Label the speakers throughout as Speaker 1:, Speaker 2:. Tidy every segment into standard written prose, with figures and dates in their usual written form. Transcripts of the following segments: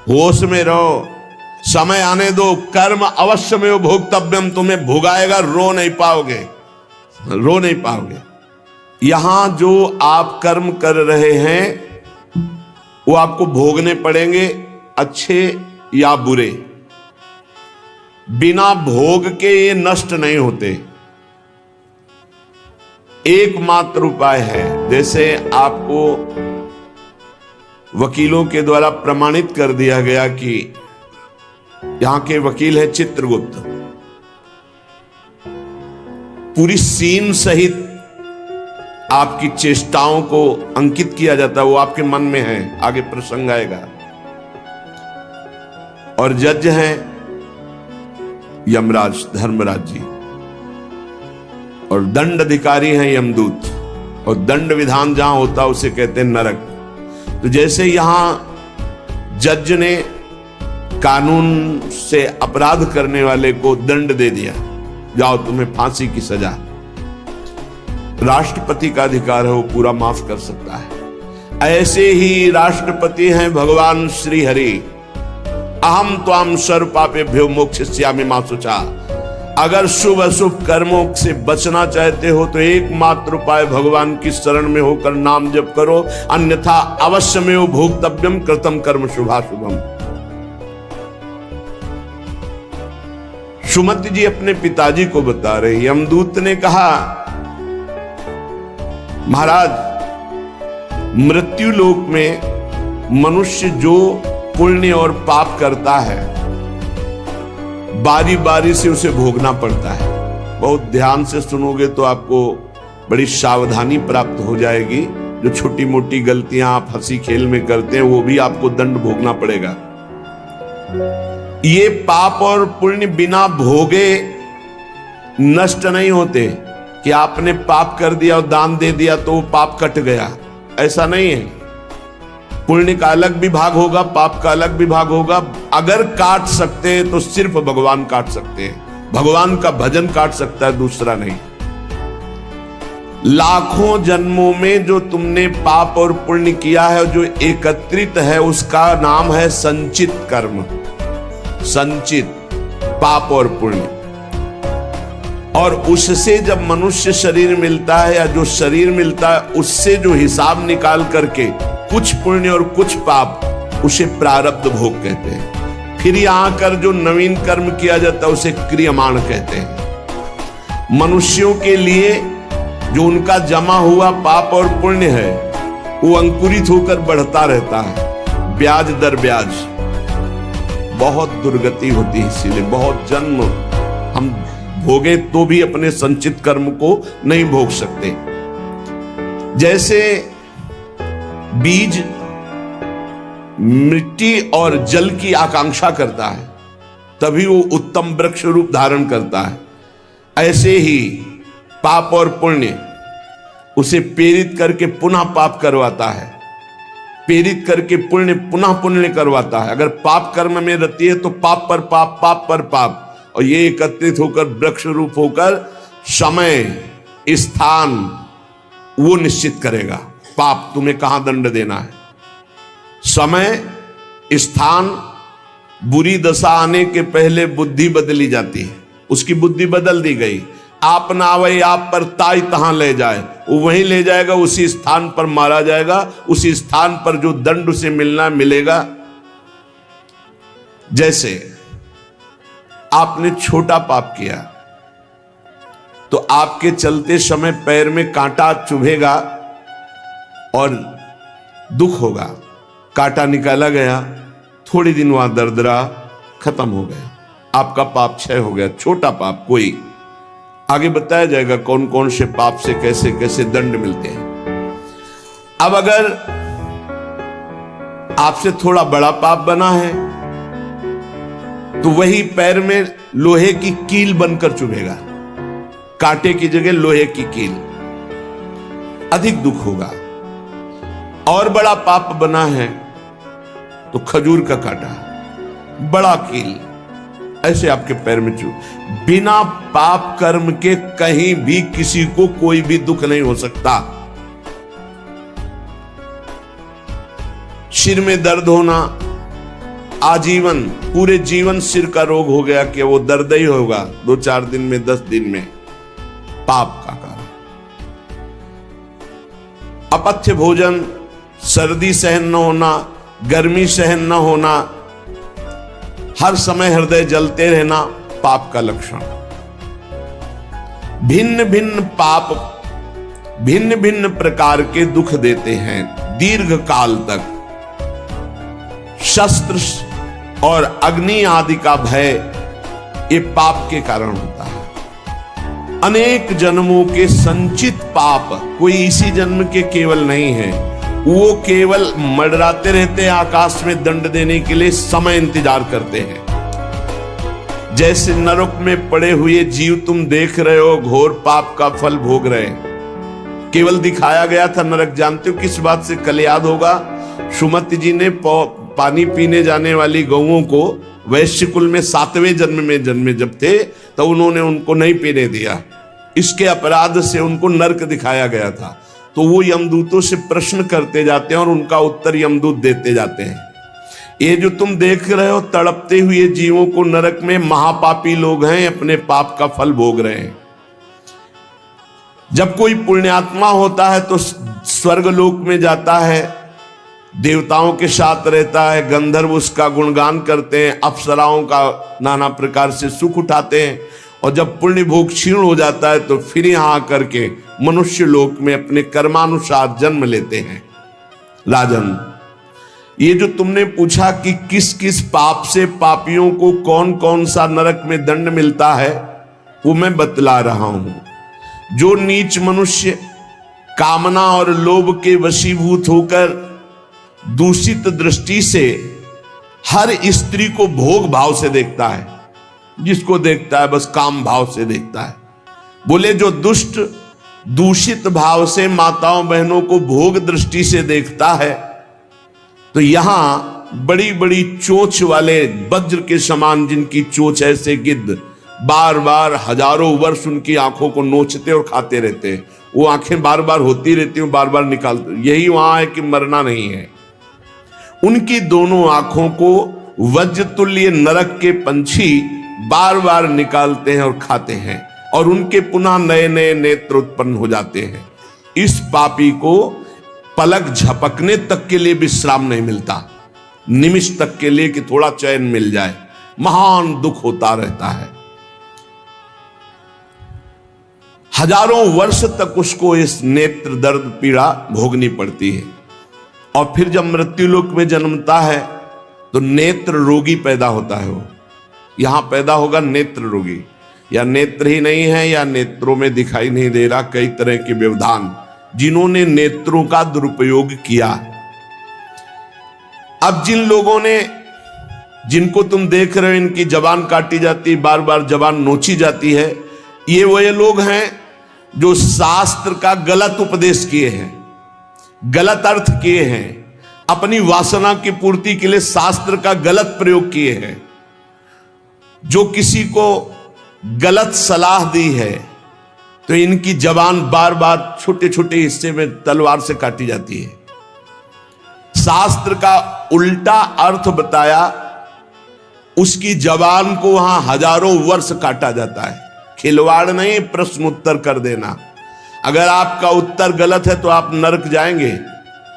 Speaker 1: होश में रहो, समय आने दो। कर्म अवश्य में भोक्तव्यम, तुम्हें भुगाएगा, रो नहीं पाओगे, रो नहीं पाओगे। यहां जो आप कर्म कर रहे हैं वो आपको भोगने पड़ेंगे, अच्छे या बुरे। बिना भोग के ये नष्ट नहीं होते। एकमात्र उपाय है, जैसे आपको वकीलों के द्वारा प्रमाणित कर दिया गया कि यहां के वकील है चित्रगुप्त, पूरी सीन सहित आपकी चेष्टाओं को अंकित किया जाता है, वो आपके मन में है, आगे प्रसंग आएगा। और जज हैं यमराज, धर्मराज जी, और दंड अधिकारी हैं यमदूत, और दंड विधान जहां होता है उसे कहते हैं नरक। तो जैसे यहां जज ने कानून से अपराध करने वाले को दंड दे दिया, जाओ तुम्हें फांसी की सजा, राष्ट्रपति का अधिकार है, वो पूरा माफ कर सकता है। ऐसे ही राष्ट्रपति हैं भगवान श्री हरि। अहम त्वाम सर्व पापेभ्यो मोक्षयिष्यामि मा शुचा। अगर शुभ अशुभ कर्मों से बचना चाहते हो तो एकमात्र उपाय भगवान की शरण में होकर नाम जप करो, अन्यथा अवश्यमेव भोक्तव्यम कृतम कर्म शुभाशुभम। सुमति जी अपने पिताजी को बता रहे, यमदूत ने कहा महाराज, मृत्यु लोक में मनुष्य जो पुण्य और पाप करता है बारी बारी से उसे भोगना पड़ता है। बहुत ध्यान से सुनोगे तो आपको बड़ी सावधानी प्राप्त हो जाएगी। जो छोटी मोटी गलतियां आप हंसी खेल में करते हैं वो भी आपको दंड भोगना पड़ेगा। ये पाप और पुण्य बिना भोगे नष्ट नहीं होते कि आपने पाप कर दिया और दान दे दिया तो वो पाप कट गया, ऐसा नहीं है। पुण्य का अलग विभाग होगा, पाप का अलग विभाग होगा। अगर काट सकते हैं तो सिर्फ भगवान काट सकते हैं, भगवान का भजन काट सकता है, दूसरा नहीं। लाखों जन्मों में जो तुमने पाप और पुण्य किया है, जो एकत्रित है, उसका नाम है संचित कर्म। संचित पाप और पुण्य, और उससे जब मनुष्य शरीर मिलता है या जो शरीर मिलता है उससे जो हिसाब निकाल करके कुछ पुण्य और कुछ पाप, उसे प्रारब्ध भोग कहते हैं। फिर यहां कर जो नवीन कर्म किया जाता है उसे क्रियमाण कहते हैं। मनुष्यों के लिए जो उनका जमा हुआ पाप और पुण्य है वो अंकुरित होकर बढ़ता रहता है, ब्याज दर ब्याज। बहुत दुर्गति होती है, इसीलिए बहुत जन्म हम भोगे तो भी अपने संचित कर्म को नहीं भोग सकते। जैसे बीज मिट्टी और जल की आकांक्षा करता है तभी वो उत्तम वृक्ष रूप धारण करता है, ऐसे ही पाप और पुण्य उसे प्रेरित करके पुनः पाप करवाता है, प्रेरित करके पुण्य पुनः पुण्य करवाता है। अगर पाप कर्म में रहती है तो पाप पर पाप, पाप पर पाप, और ये एकत्रित होकर वृक्ष रूप होकर समय स्थान वो निश्चित करेगा। पाप तुम्हें कहां दंड देना है, समय स्थान। बुरी दशा आने के पहले बुद्धि बदली जाती है, उसकी बुद्धि बदल दी गई। आप ना आवे आप पर ताई तहां ले जाए, वो वहीं ले जाएगा, उसी स्थान पर मारा जाएगा, उसी स्थान पर जो दंड उसे मिलना मिलेगा। जैसे आपने छोटा पाप किया तो आपके चलते समय पैर में कांटा चुभेगा और दुख होगा। कांटा निकाला गया, थोड़ी दिन वहां दर्द रहा, खत्म हो गया, आपका पाप क्षय हो गया। छोटा पाप कोई, आगे बताया जाएगा कौन कौन से पाप से कैसे कैसे दंड मिलते हैं। अब अगर आपसे थोड़ा बड़ा पाप बना है तो वही पैर में लोहे की कील बनकर चुभेगा, कांटे की जगह लोहे की कील, अधिक दुख होगा। और बड़ा पाप बना है तो खजूर का कांटा, बड़ा कील, ऐसे आपके पैर में चुभ। बिना पाप कर्म के कहीं भी किसी को कोई भी दुख नहीं हो सकता। सिर में दर्द होना, आजीवन पूरे जीवन सिर का रोग हो गया कि वो दर्द ही होगा 2-4 दिन में, 10 दिन में, पाप का कारण। अपथ्य भोजन, सर्दी सहन न होना, गर्मी सहन न होना, हर समय हृदय जलते रहना, पाप का लक्षण। भिन्न भिन्न पाप भिन्न भिन्न प्रकार के दुख देते हैं दीर्घ काल तक। शस्त्र और अग्नि आदि का भय ये पाप के कारण होता है। अनेक जन्मों के संचित पाप कोई इसी जन्म के केवल नहीं है, वो केवल मंडराते रहते हैं आकाश में दंड देने के लिए, समय इंतजार करते हैं। जैसे नरक में पड़े हुए जीव तुम देख रहे हो, घोर पाप का फल भोग रहे हैं। केवल दिखाया गया था नरक, जानते हो किस बात से? कल याद होगा सुमति जी ने पानी पीने जाने वाली गौओं को वैश्य कुल में 7वें जन्म में जन्मे जब थे, तो उन्होंने उनको नहीं पीने दिया। इसके अपराध से उनको नरक दिखाया गया था। तो वो यमदूतों से प्रश्न करते जाते हैं और उनका उत्तर यमदूत देते जाते हैं। ये जो तुम देख रहे हो तड़पते हुए जीवों को नरक में, महापापी लोग हैं, अपने पाप का फल भोग रहे हैं। जब कोई पुण्यात्मा होता है तो स्वर्गलोक में जाता है, देवताओं के साथ रहता है, गंधर्व उसका गुणगान करते हैं, अप्सराओं का नाना प्रकार से सुख उठाते हैं। और जब पुण्य भोग क्षीण हो जाता है तो फिर यहां आकर के मनुष्य लोक में अपने कर्मानुसार जन्म लेते हैं। राजन, ये जो तुमने पूछा कि किस किस पाप से पापियों को कौन कौन सा नरक में दंड मिलता है, वो मैं बतला रहा हूं। जो नीच मनुष्य कामना और लोभ के वशीभूत होकर दूषित दृष्टि से हर स्त्री को भोग भाव से देखता है, जिसको देखता है बस काम भाव से देखता है। बोले जो दुष्ट दूषित भाव से माताओं बहनों को भोग दृष्टि से देखता है, तो यहां बड़ी बड़ी चोंच वाले वज्र के समान जिनकी चोंच ऐसे गिद्ध बार बार हजारों वर्ष उनकी आंखों को नोचते और खाते रहते हैं। वो आंखें बार बार होती रहती हैं, बार बार निकालते, यही वहां है कि मरना नहीं है। उनकी दोनों आंखों को वज्र तुल्य नरक के पंछी बार बार निकालते हैं और खाते हैं, और उनके पुनः नए नए नेत्र उत्पन्न हो जाते हैं। इस पापी को पलक झपकने तक के लिए विश्राम नहीं मिलता, निमिष तक के लिए कि थोड़ा चैन मिल जाए, महान दुख होता रहता है। हजारों वर्ष तक उसको इस नेत्र दर्द पीड़ा भोगनी पड़ती है। और फिर जब मृत्युलोक में जन्मता है तो नेत्र रोगी पैदा होता है। वो यहां पैदा होगा नेत्र रोगी, या नेत्र ही नहीं है या नेत्रों में दिखाई नहीं दे रहा, कई तरह के व्यवधान, जिन्होंने नेत्रों का दुरुपयोग किया। अब जिन लोगों ने, जिनको तुम देख रहे हो इनकी जबान काटी जाती है, बार बार जबान नोची जाती है, ये वही लोग हैं जो शास्त्र का गलत उपदेश किए हैं, गलत अर्थ किए हैं, अपनी वासना की पूर्ति के लिए शास्त्र का गलत प्रयोग किए हैं, जो किसी को गलत सलाह दी है तो इनकी जबान बार बार छोटे छोटे हिस्से में तलवार से काटी जाती है। शास्त्र का उल्टा अर्थ बताया, उसकी जबान को वहां हजारों वर्ष काटा जाता है। खिलवाड़ नहीं, प्रश्न उत्तर कर देना। अगर आपका उत्तर गलत है तो आप नरक जाएंगे।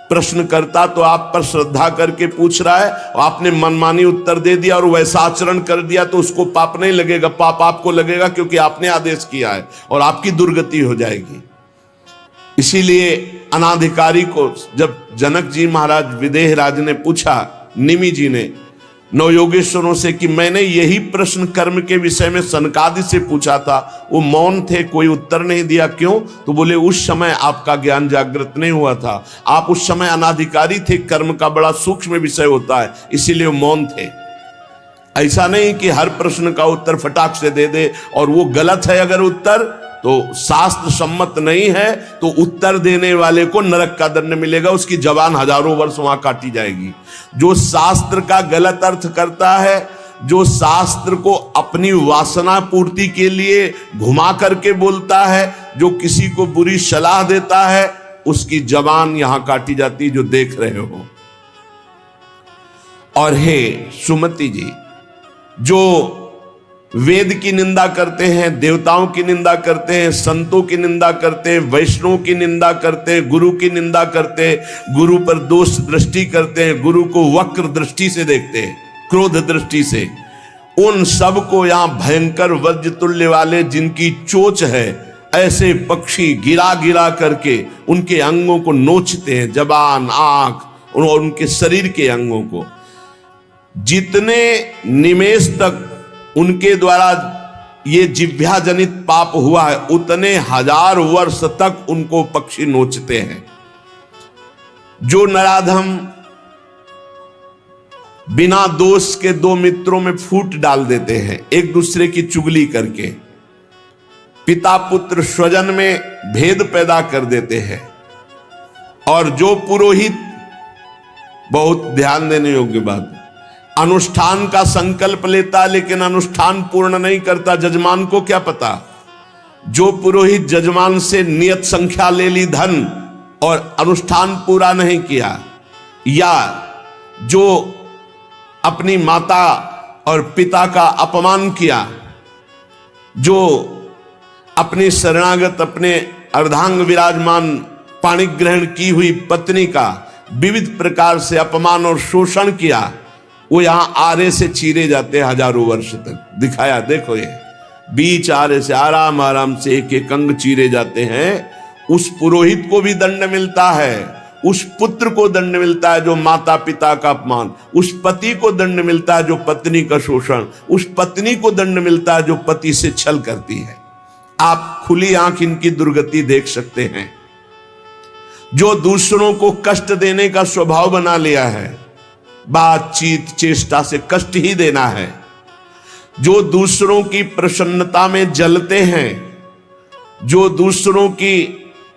Speaker 1: प्रश्न करता तो आप पर श्रद्धा करके पूछ रहा है और आपने मनमानी उत्तर दे दिया और वैसा आचरण कर दिया तो उसको पाप नहीं लगेगा, पाप आपको लगेगा क्योंकि आपने आदेश किया है और आपकी दुर्गति हो जाएगी। इसीलिए अनाधिकारी को जब जनक जी महाराज विदेह राज ने पूछा, निमि जी ने नवयोगेश्वरों से कि मैंने यही प्रश्न कर्म के विषय में सनकादि से पूछा था, वो मौन थे, कोई उत्तर नहीं दिया, क्यों? तो बोले उस समय आपका ज्ञान जागृत नहीं हुआ था, आप उस समय अनाधिकारी थे, कर्म का बड़ा सूक्ष्म विषय होता है, इसीलिए वो मौन थे। ऐसा नहीं कि हर प्रश्न का उत्तर फटाक से दे दे, और वो गलत है अगर उत्तर तो शास्त्र सम्मत नहीं है तो उत्तर देने वाले को नरक का दंड मिलेगा, उसकी जबान हजारों वर्ष वहां काटी जाएगी। जो शास्त्र का गलत अर्थ करता है, जो शास्त्र को अपनी वासना पूर्ति के लिए घुमा करके बोलता है, जो किसी को बुरी सलाह देता है, उसकी जबान यहां काटी जाती, जो देख रहे हो। और हे सुमति जी, जो वेद की निंदा करते हैं, देवताओं की निंदा करते हैं, संतों की निंदा करते हैं, वैष्णव की निंदा करते हैं, गुरु की निंदा करते हैं, गुरु पर दोष दृष्टि करते हैं, गुरु को वक्र दृष्टि से देखते हैं, क्रोध दृष्टि से, उन सब को यहां भयंकर वज्र तुल्य वाले जिनकी चोंच है, ऐसे पक्षी गिरा गिरा करके उनके अंगों को नोचते हैं, जबान, आंख और उनके शरीर के अंगों को। जितने निमेष तक उनके द्वारा ये जिह्वा जनित पाप हुआ है, उतने 1000 वर्ष तक उनको पक्षी नोचते हैं। जो नराधम बिना दोष के दो मित्रों में फूट डाल देते हैं, एक दूसरे की चुगली करके, पिता पुत्र स्वजन में भेद पैदा कर देते हैं, और जो पुरोहित, बहुत ध्यान देने योग्य बात, अनुष्ठान का संकल्प लेता लेकिन अनुष्ठान पूर्ण नहीं करता, जजमान को क्या पता। जो पुरोहित जजमान से नियत संख्या ले ली धन और अनुष्ठान पूरा नहीं किया, या जो अपनी माता और पिता का अपमान किया, जो अपनी शरणागत, अपने अर्धांग विराजमान पाणिक ग्रहण की हुई पत्नी का विविध प्रकार से अपमान और शोषण किया, वो यहां आरे से चीरे जाते हैं 1000 वर्ष तक। दिखाया, देखो ये बीच आरे से आराम आराम से एक एक अंग चीरे जाते हैं। उस पुरोहित को भी दंड मिलता है, उस पुत्र को दंड मिलता है जो माता पिता का अपमान, उस पति को दंड मिलता है जो पत्नी का शोषण, उस पत्नी को दंड मिलता है जो पति से छल करती है। आप खुली आंख इनकी दुर्गति देख सकते हैं। जो दूसरों को कष्ट देने का स्वभाव बना लिया है, बातचीत चेष्टा से कष्ट ही देना है, जो दूसरों की प्रसन्नता में जलते हैं, जो दूसरों की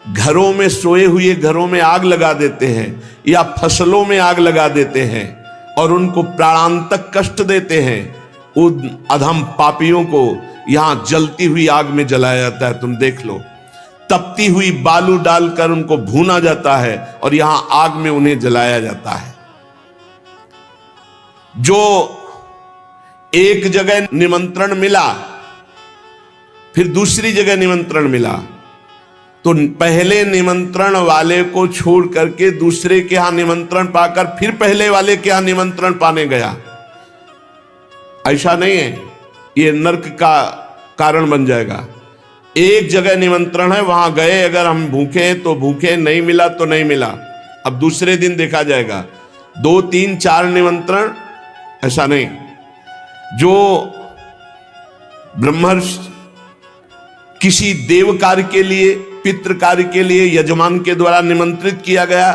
Speaker 1: घरों में, सोए हुए घरों में आग लगा देते हैं या फसलों में आग लगा देते हैं और उनको प्राणांतक कष्ट देते हैं, उन अधम पापियों को यहां जलती हुई आग में जलाया जाता है। तुम देख लो, तपती हुई बालू डालकर उनको भूना जाता है और यहां आग में उन्हें जलाया जाता है। जो एक जगह निमंत्रण मिला, फिर दूसरी जगह निमंत्रण मिला, तो पहले निमंत्रण वाले को छोड़ करके दूसरे के यहां निमंत्रण पाकर फिर पहले वाले के यहां निमंत्रण पाने गया। ऐसा नहीं है, ये नरक का कारण बन जाएगा। एक जगह निमंत्रण है, वहां गए, अगर हम भूखे हैं तो भूखे, नहीं मिला तो नहीं मिला, अब दूसरे दिन देखा जाएगा। 2, 3, 4 निमंत्रण, ऐसा नहीं। जो ब्रह्मर्षि किसी देव कार्य के लिए, पितृ कार्य के लिए यजमान के द्वारा निमंत्रित किया गया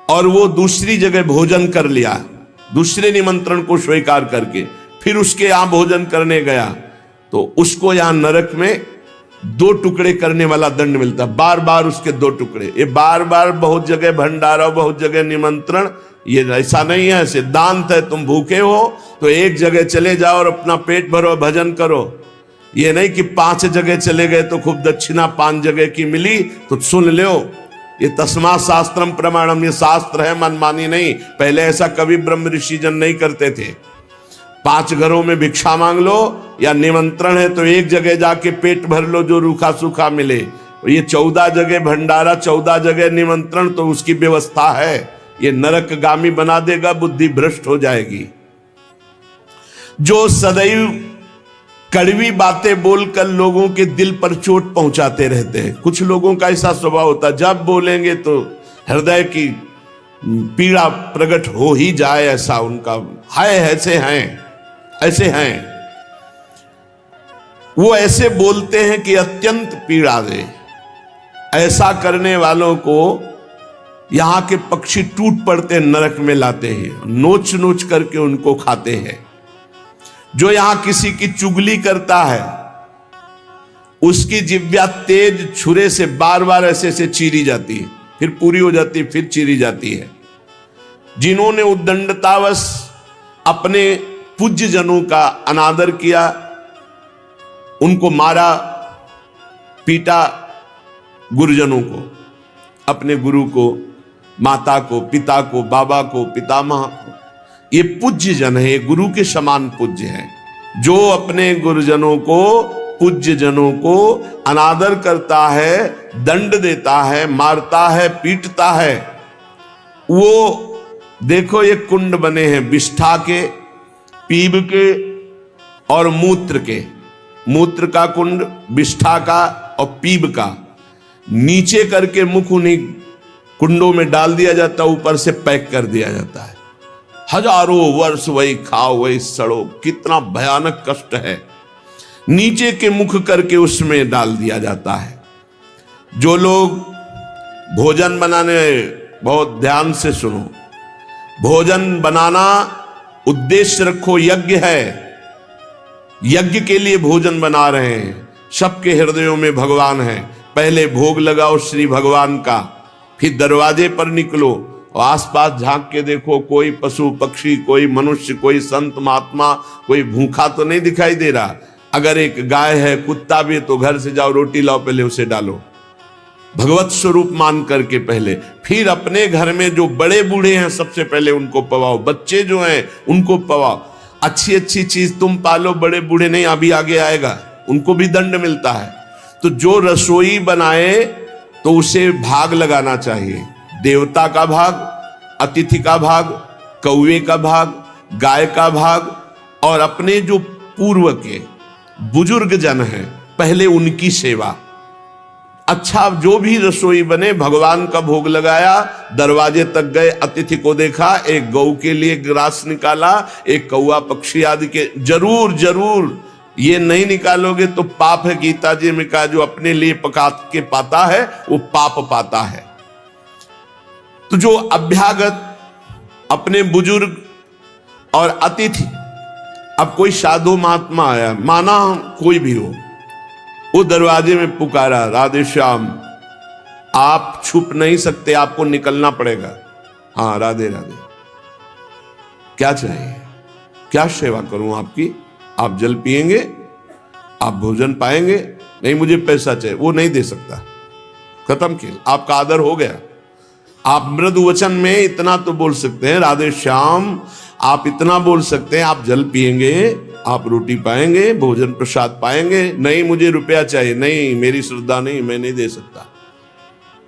Speaker 1: और वो दूसरी जगह भोजन कर लिया, दूसरे निमंत्रण को स्वीकार करके फिर उसके यहां भोजन करने गया, तो उसको यहां नरक में 2 टुकड़े करने वाला दंड मिलता, बार बार उसके 2 टुकड़े। ये बार बार बहुत जगह भंडारा, बहुत जगह निमंत्रण, ये ऐसा नहीं है। सिद्धांत है, तुम भूखे हो तो एक जगह चले जाओ और अपना पेट भरो, भजन करो। ये नहीं कि 5 जगह चले गए तो खूब दक्षिणा 5 जगह की मिली तो सुन लो। ये तस्मा शास्त्रम प्रमाणम, ये शास्त्र है, मनमानी नहीं। पहले ऐसा कभी ब्रह्म ऋषि जन नहीं करते थे। 5 घरों में भिक्षा मांग लो, या निमंत्रण है तो एक जगह जाके पेट भर लो जो रूखा सूखा मिले। ये 14 जगह भंडारा, 14 जगह निमंत्रण, तो उसकी व्यवस्था है। ये नरकगामी बना देगा, बुद्धि भ्रष्ट हो जाएगी। जो सदैव कड़वी बातें बोलकर लोगों के दिल पर चोट पहुंचाते रहते हैं, कुछ लोगों का ऐसा स्वभाव होता है, जब बोलेंगे तो हृदय की पीड़ा प्रकट हो ही जाए, ऐसा उनका है। ऐसे हैं वो, ऐसे बोलते हैं कि अत्यंत पीड़ा दे। ऐसा करने वालों को यहां के पक्षी टूट पड़ते नरक में लाते हैं, नोच नोच करके उनको खाते हैं। जो यहां किसी की चुगली करता है, उसकी जिह्वा तेज छुरे से बार बार ऐसे चीरी जाती है, फिर पूरी हो जाती है, फिर चीरी जाती है। जिन्होंने उद्दंडतावश अपने पूज्य जनों का अनादर किया, उनको मारा, पीटा, गुरुजनों को, अपने गुरु को, माता को, पिता को, बाबा को, पितामह को, ये पूज्य जन है, ये गुरु के समान पूज्य है। जो अपने गुरुजनों को, पूज्य जनों को अनादर करता है, दंड देता है, मारता है, पीटता है, वो देखो ये कुंड बने हैं विष्ठा के, पीब के और मूत्र के। मूत्र का कुंड, विष्ठा का और पीब का, नीचे करके मुख उन्हीं कुंडों में डाल दिया जाता है, ऊपर से पैक कर दिया जाता है। हजारों वर्ष वही खाओ वही सड़ो, कितना भयानक कष्ट है। नीचे के मुख करके उसमें डाल दिया जाता है। जो लोग भोजन बनाने, बहुत ध्यान से सुनो, भोजन बनाना उद्देश्य रखो, यज्ञ है, यज्ञ के लिए भोजन बना रहे हैं। सबके हृदयों में भगवान है, पहले भोग लगाओ श्री भगवान का, फिर दरवाजे पर निकलो और आसपास झांक के देखो, कोई पशु पक्षी, कोई मनुष्य, कोई संत महात्मा, कोई भूखा तो नहीं दिखाई दे रहा। अगर एक गाय है, कुत्ता भी है, तो घर से जाओ, रोटी लाओ, पहले उसे डालो, भगवत स्वरूप मान करके पहले। फिर अपने घर में जो बड़े बूढ़े हैं सबसे पहले उनको पवाओ, बच्चे जो हैं उनको पवाओ। अच्छी अच्छी चीज तुम पालो, बड़े बूढ़े नहीं, अभी आगे आएगा, उनको भी दंड मिलता है। तो जो रसोई बनाए तो उसे भाग लगाना चाहिए, देवता का भाग, अतिथि का भाग, कौवे का भाग, गाय का भाग, और अपने जो पूर्व के बुजुर्ग जन हैं पहले उनकी सेवा। अच्छा, जो भी रसोई बने, भगवान का भोग लगाया, दरवाजे तक गए, अतिथि को देखा, एक गौ के लिए ग्रास निकाला, एक कौवा पक्षी आदि के, जरूर जरूर ये नहीं निकालोगे तो पाप है। गीता जी में कहा जो अपने लिए पका के पाता है वो पाप पाता है। तो जो अभ्यागत, अपने बुजुर्ग और अतिथि, अब कोई साधु महात्मा आया, माना कोई भी हो, वो दरवाजे में पुकारा, राधे श्याम, आप छुप नहीं सकते, आपको निकलना पड़ेगा। हाँ, राधे राधे, क्या चाहिए, क्या सेवा करूं आपकी? आप जल पिएंगे, आप भोजन पाएंगे? नहीं, मुझे पैसा चाहिए। वो नहीं दे सकता, खत्म खेल, आपका आदर हो गया। आप मृदु वचन में इतना तो बोल सकते हैं, राधे श्याम, आप इतना बोल सकते हैं, आप जल पिएंगे, आप रोटी पाएंगे, भोजन प्रसाद पाएंगे। नहीं, मुझे रुपया चाहिए। नहीं, मेरी श्रद्धा नहीं, मैं नहीं दे सकता,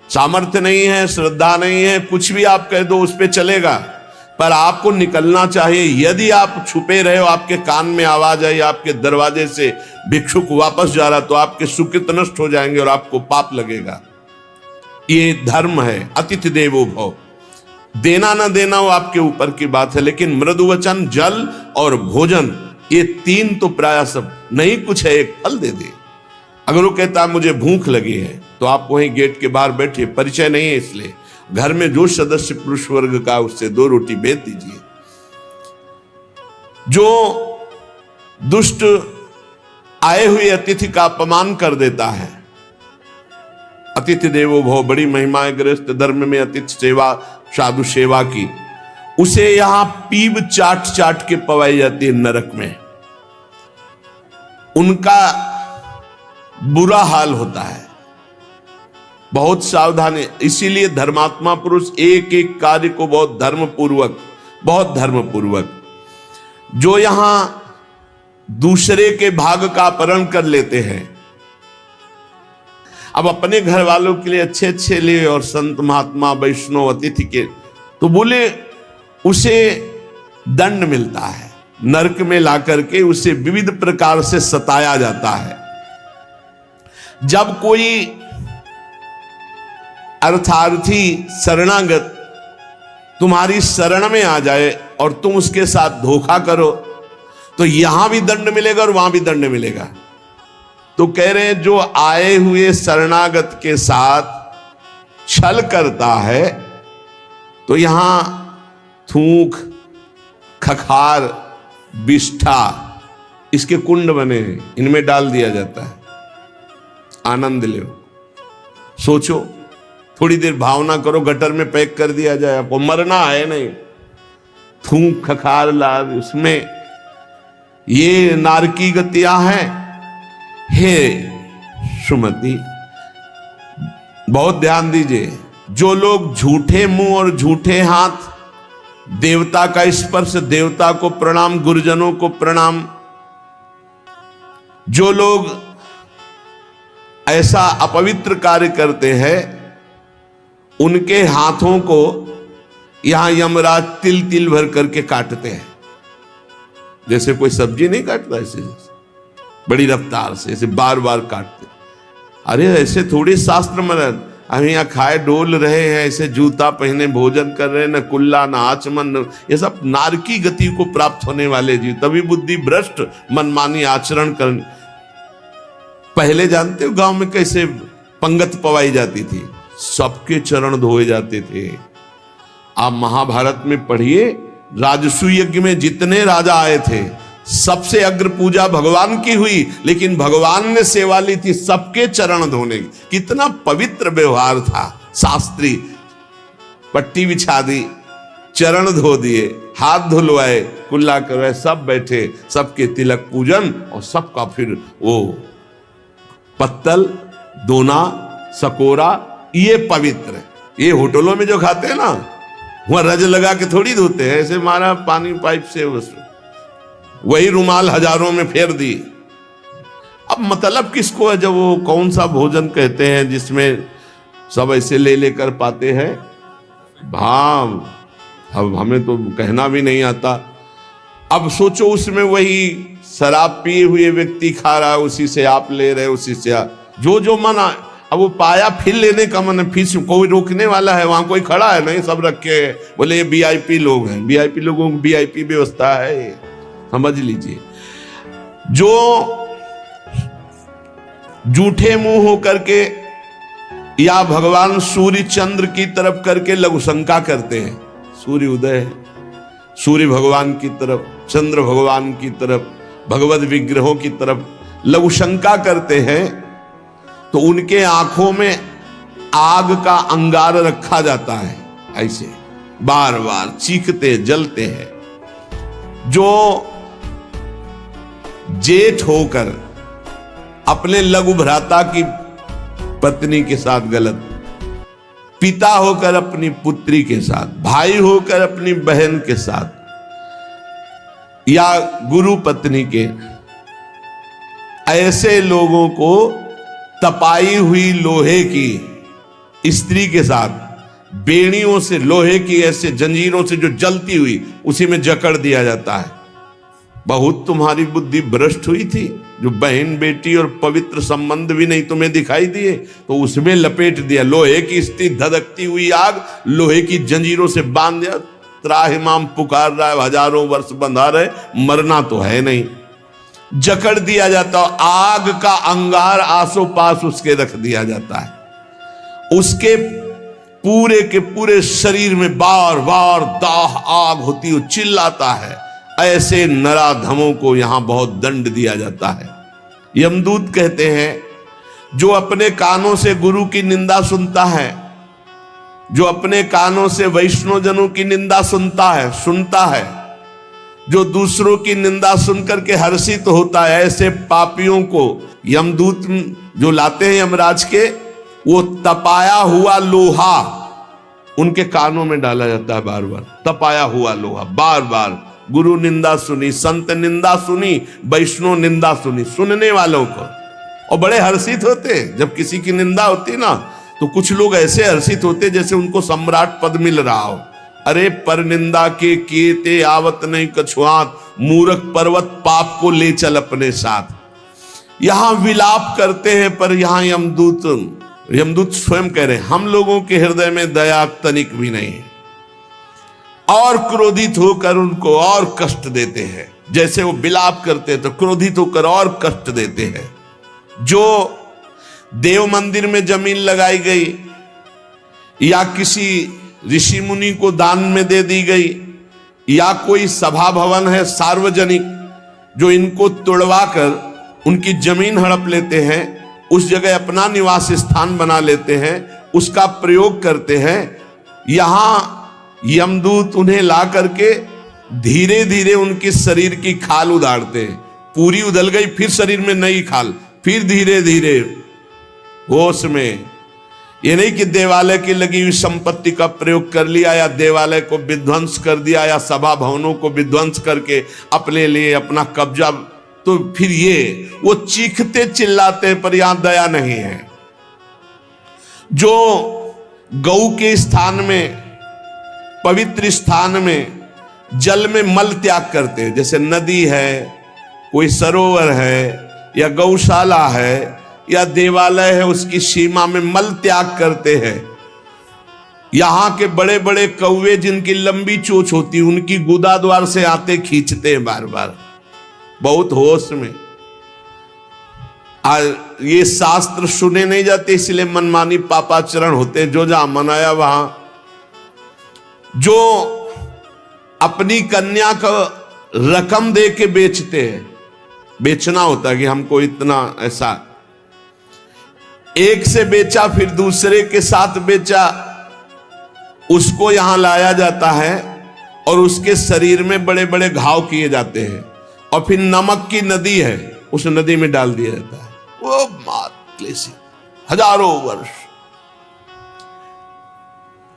Speaker 1: सामर्थ्य नहीं है, श्रद्धा नहीं है, कुछ भी आप कह दो उस पे चलेगा, पर आपको निकलना चाहिए। यदि आप छुपे रहे हो, आपके कान में आवाज आई आपके दरवाजे से, भिक्षुक वापस जा रहा, तो आपके सुकृत नष्ट हो जाएंगे और आपको पाप लगेगा। ये धर्म है, अतिथि देवो भव। देना ना देना वो आपके ऊपर की बात है, लेकिन मृदु वचन, जल और भोजन, ये तीन तो प्राय सब नहीं, कुछ है एक फल दे दे। अगर वो कहता मुझे भूख लगी है, तो आप वहीं गेट के बाहर बैठिए, परिचय नहीं है इसलिए, घर में जो सदस्य पुरुष वर्ग का, उससे 2 रोटी भेज दीजिए। जो दुष्ट आए हुए अतिथि का अपमान कर देता है, अतिथि देवो भव, बड़ी महिमा है गृहस्थ धर्म में अतिथि सेवा, साधु सेवा की, उसे यहां पीब चाट चाट के पवाई जाती है नरक में। उनका बुरा हाल होता है, बहुत सावधानी। इसीलिए धर्मात्मा पुरुष एक एक कार्य को बहुत धर्मपूर्वक, बहुत धर्मपूर्वक, जो यहां दूसरे के भाग का अपहरण कर लेते हैं, अब अपने घर वालों के लिए अच्छे अच्छे लिए और संत महात्मा वैष्णव अतिथि के, तो बोले उसे दंड मिलता है, नरक में लाकर के उसे विविध प्रकार से सताया जाता है। जब कोई अर्थार्थी शरणागत तुम्हारी शरण में आ जाए और तुम उसके साथ धोखा करो, तो यहां भी दंड मिलेगा और वहां भी दंड मिलेगा। तो कह रहे हैं जो आए हुए शरणागत के साथ छल करता है, तो यहां थूक, खखार, विष्ठा, इसके कुंड बने हैं, इनमें डाल दिया जाता है। आनंद लो, सोचो, थोड़ी देर भावना करो, गटर में पैक कर दिया जाए, आपको मरना है नहीं। थूक, खखार, लाल, उसमें ये नारकी गतियां हैं। हे सुमति, बहुत ध्यान दीजिए, जो लोग झूठे मुंह और झूठे हाथ देवता का स्पर्श, देवता को प्रणाम, गुरुजनों को प्रणाम। जो लोग ऐसा अपवित्र कार्य करते हैं उनके हाथों को यहां यमराज तिल तिल भर करके काटते हैं। जैसे कोई सब्जी नहीं काटता, ऐसे बड़ी रफ्तार से ऐसे बार बार काटते। अरे ऐसे थोड़ी शास्त्र में हम यहाँ खाए डोल रहे हैं, ऐसे जूता पहने भोजन कर रहे हैं, न कुल्ला न आचमन, ये सब नारकी गति को प्राप्त होने वाले जीव, तभी बुद्धि भ्रष्ट मनमानी आचरण करने। पहले जानते हो गांव में कैसे पंगत पवाई जाती थी, सबके चरण धोए जाते थे। आप महाभारत में पढ़िए, राजसू यज्ञ में जितने राजा आए थे सबसे अग्र पूजा भगवान की हुई, लेकिन भगवान ने सेवा ली थी सबके चरण धोने की। कितना पवित्र व्यवहार था। शास्त्री पट्टी बिछा दी, चरण धो दिए, हाथ धुलवाए, कुल्ला करवाए, सब बैठे, सबके तिलक पूजन और सबका फिर वो पत्तल दोना सकोरा, ये पवित्र। ये होटलों में जो खाते हैं ना, वहां रज लगा के थोड़ी धोते हैं, ऐसे मारा पानी पाइप से, वही रुमाल हजारों में फेर दी। अब मतलब किसको है जब वो कौन सा भोजन कहते हैं जिसमें सब ऐसे ले लेकर पाते हैं। भाव अब हमें तो कहना भी नहीं आता। अब सोचो उसमें वही शराब पिए हुए व्यक्ति खा रहा है, उसी से आप ले रहे, उसी से जो जो मना। अब वो पाया फिर लेने का मन, फिर कोई रोकने वाला है, वहां कोई खड़ा है नहीं, सब रखे हैं, बोले ये वीआईपी लोग हैं। वीआईपी लोगों की वीआईपी व्यवस्था है, समझ लीजिए। जो जूठे मुंह होकर के या भगवान सूर्य चंद्र की तरफ करके लघुशंका करते हैं, सूर्य उदय है, सूर्य भगवान की तरफ, चंद्र भगवान की तरफ, भगवत विग्रहों की तरफ लघुशंका करते हैं, तो उनके आंखों में आग का अंगार रखा जाता है, ऐसे बार बार चीखते जलते हैं। जो जेठ होकर अपने लघु भ्राता की पत्नी के साथ गलत, पिता होकर अपनी पुत्री के साथ, भाई होकर अपनी बहन के साथ, या गुरु पत्नी के, ऐसे लोगों को तपाई हुई लोहे की स्त्री के साथ बेड़ियों से, लोहे की ऐसे जंजीरों से जो जलती हुई, उसी में जकड़ दिया जाता है। बहुत तुम्हारी बुद्धि भ्रष्ट हुई थी, जो बहन बेटी और पवित्र संबंध भी नहीं तुम्हें दिखाई दिए, तो उसमें लपेट दिया। लोहे की स्थिति धधकती हुई आग, लोहे की जंजीरों से बांध दिया। त्राहिमाम पुकार रहा है, हजारों वर्ष बंधा रहे, मरना तो है नहीं, जकड़ दिया जाता। आग का अंगार आसो पास उसके रख दिया जाता है। उसके पूरे के पूरे शरीर में बार बार दाह आग होती हुई चिल्लाता है। ऐसे नराधमों को यहां बहुत दंड दिया जाता है। यमदूत कहते हैं, जो अपने कानों से गुरु की निंदा सुनता है, जो अपने कानों से वैष्णव जनों की निंदा सुनता है, जो दूसरों की निंदा सुनकर के हर्षित होता है, ऐसे पापियों को यमदूत जो लाते हैं यमराज के, वो तपाया हुआ लोहा उनके कानों में डाला जाता है। बार बार तपाया हुआ लोहा, बार बार। गुरु निंदा सुनी, संत निंदा सुनी, वैष्णव निंदा सुनी, सुनने वालों को, और बड़े हर्षित होते हैं जब किसी की निंदा होती ना, तो कुछ लोग ऐसे हर्षित होते जैसे उनको सम्राट पद मिल रहा हो। अरे पर निंदा के किए ते आवत नहीं कछुआत, मूर्ख पर्वत पाप को ले चल अपने साथ। यहां विलाप करते हैं, पर यहां यमदूत स्वयं कह रहे हैं, हम लोगों के हृदय में दया तनिक भी नहीं है, और क्रोधित होकर उनको और कष्ट देते हैं। जैसे वो विलाप करते हैं तो क्रोधित होकर और कष्ट देते हैं। जो देव मंदिर में जमीन लगाई गई या किसी ऋषि मुनि को दान में दे दी गई, या कोई सभा भवन है सार्वजनिक, जो इनको तुड़वा कर उनकी जमीन हड़प लेते हैं, उस जगह अपना निवास स्थान बना लेते हैं, उसका प्रयोग करते हैं। यहां यमदूत उन्हें ला करके धीरे धीरे उनके शरीर की खाल उदाड़ते हैं। पूरी उधल गई, फिर शरीर में नई खाल, फिर धीरे धीरे होश में ये नहीं कि देवालय की लगी हुई संपत्ति का प्रयोग कर लिया या देवालय को विध्वंस कर दिया या सभा भवनों को विध्वंस करके अपने लिए अपना कब्जा, तो फिर ये वो चीखते चिल्लाते पर यहां दया नहीं है। जो गौ के स्थान में, पवित्र स्थान में जल में मल त्याग करते हैं, जैसे नदी है, कोई सरोवर है या गौशाला है या देवालय है, उसकी सीमा में मल त्याग करते हैं। यहां के बड़े बड़े कौवे जिनकी लंबी चोंच होती, उनकी गुदा द्वार से आते खींचते हैं बार बार, बहुत होश में। ये शास्त्र सुने नहीं जाते, इसलिए मनमानी पापाचरण होते हैं। जो जहां मनाया वहां, जो अपनी कन्या को रकम दे के बेचते हैं, बेचना होता है कि हमको इतना ऐसा, एक से बेचा फिर दूसरे के साथ बेचा, उसको यहां लाया जाता है और उसके शरीर में बड़े बड़े घाव किए जाते हैं और फिर नमक की नदी है, उस नदी में डाल दिया जाता है। वो क्लेशी हजारों वर्ष।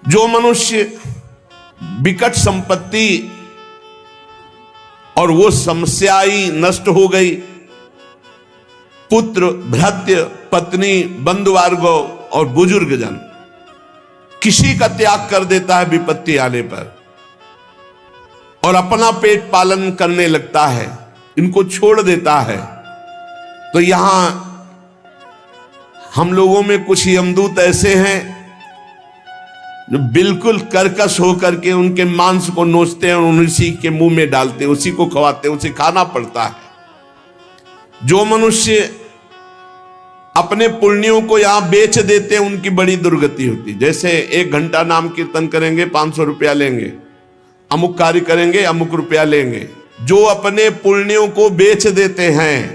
Speaker 1: जो मनुष्य विकट संपत्ति और वो समस्या ही नष्ट हो गई, पुत्र, भृत्य, पत्नी, बंधुवर्ग और बुजुर्ग जन, किसी का त्याग कर देता है विपत्ति आने पर और अपना पेट पालन करने लगता है, इनको छोड़ देता है। तो यहां हम लोगों में कुछ यमदूत ऐसे हैं जो बिल्कुल कर्कश होकर के उनके मांस को नोचते हैं और उसी के मुंह में डालते हैं, उसी को खवाते हैं, उसे खाना पड़ता है। जो मनुष्य अपने पुण्यों को यहां बेच देते हैं, उनकी बड़ी दुर्गति होती है। जैसे 1 घंटा नाम कीर्तन करेंगे 500 रुपया लेंगे, अमुक कार्य करेंगे अमुक रुपया लेंगे। जो अपने पुण्यों को बेच देते हैं